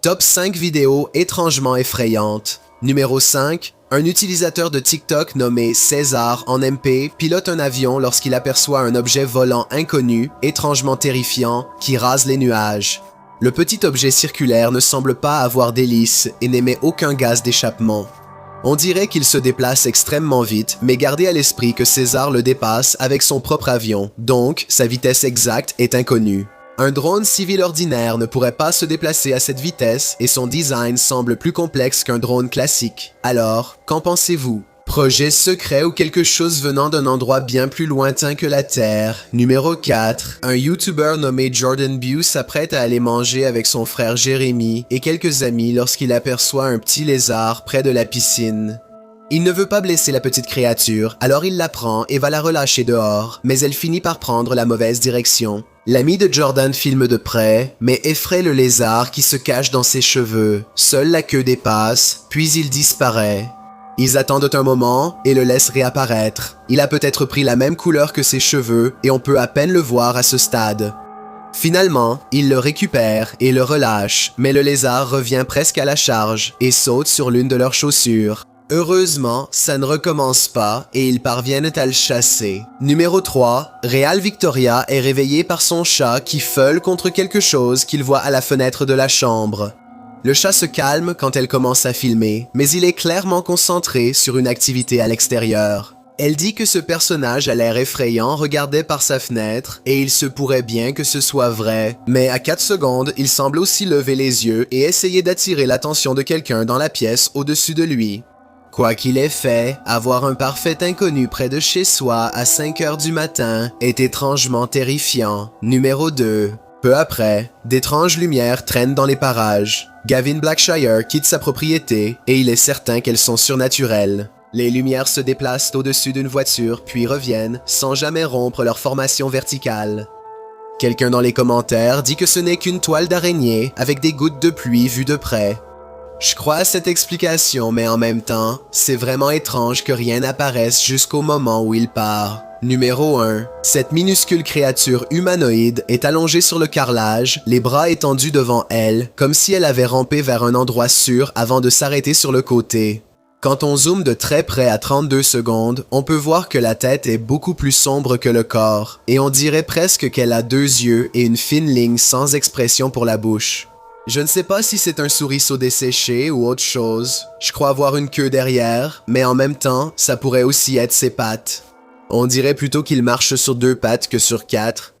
Top 5 vidéos étrangement effrayantes. Numéro 5. Un utilisateur de TikTok nommé César en MP pilote un avion lorsqu'il aperçoit un objet volant inconnu, étrangement terrifiant, qui rase les nuages. Le petit objet circulaire ne semble pas avoir d'hélice et n'émet aucun gaz d'échappement. On dirait qu'il se déplace extrêmement vite, mais gardez à l'esprit que César le dépasse avec son propre avion, donc sa vitesse exacte est inconnue. Un drone civil ordinaire ne pourrait pas se déplacer à cette vitesse et son design semble plus complexe qu'un drone classique. Alors, qu'en pensez-vous? Projet secret ou quelque chose venant d'un endroit bien plus lointain que la Terre. Numéro 4. Un YouTuber nommé Jordan Bew s'apprête à aller manger avec son frère Jérémy et quelques amis lorsqu'il aperçoit un petit lézard près de la piscine. Il ne veut pas blesser la petite créature, alors il la prend et va la relâcher dehors, mais elle finit par prendre la mauvaise direction. L'ami de Jordan filme de près, mais effraie le lézard qui se cache dans ses cheveux. Seule la queue dépasse, puis il disparaît. Ils attendent un moment et le laissent réapparaître. Il a peut-être pris la même couleur que ses cheveux et on peut à peine le voir à ce stade. Finalement, il le récupère et le relâche, mais le lézard revient presque à la charge et saute sur l'une de leurs chaussures. Heureusement, ça ne recommence pas et ils parviennent à le chasser. Numéro 3. Real Victoria est réveillée par son chat qui feule contre quelque chose qu'il voit à la fenêtre de la chambre. Le chat se calme quand elle commence à filmer, mais il est clairement concentré sur une activité à l'extérieur. Elle dit que ce personnage à l'air effrayant regardait par sa fenêtre et il se pourrait bien que ce soit vrai, mais à 4 secondes, il semble aussi lever les yeux et essayer d'attirer l'attention de quelqu'un dans la pièce au-dessus de lui. Quoi qu'il ait fait, avoir un parfait inconnu près de chez soi à 5 heures du matin est étrangement terrifiant. Numéro 2. Peu après, d'étranges lumières traînent dans les parages. Gavin Blackshire quitte sa propriété et il est certain qu'elles sont surnaturelles. Les lumières se déplacent au-dessus d'une voiture puis reviennent sans jamais rompre leur formation verticale. Quelqu'un dans les commentaires dit que ce n'est qu'une toile d'araignée avec des gouttes de pluie vues de près. Je crois à cette explication, mais en même temps, c'est vraiment étrange que rien n'apparaisse jusqu'au moment où il part. Numéro 1. Cette minuscule créature humanoïde est allongée sur le carrelage, les bras étendus devant elle, comme si elle avait rampé vers un endroit sûr avant de s'arrêter sur le côté. Quand on zoome de très près à 32 secondes, on peut voir que la tête est beaucoup plus sombre que le corps, et on dirait presque qu'elle a 2 yeux et une fine ligne sans expression pour la bouche. Je ne sais pas si c'est un souriceau desséché ou autre chose. Je crois voir une queue derrière, mais en même temps, ça pourrait aussi être ses pattes. On dirait plutôt qu'il marche sur 2 pattes que sur 4.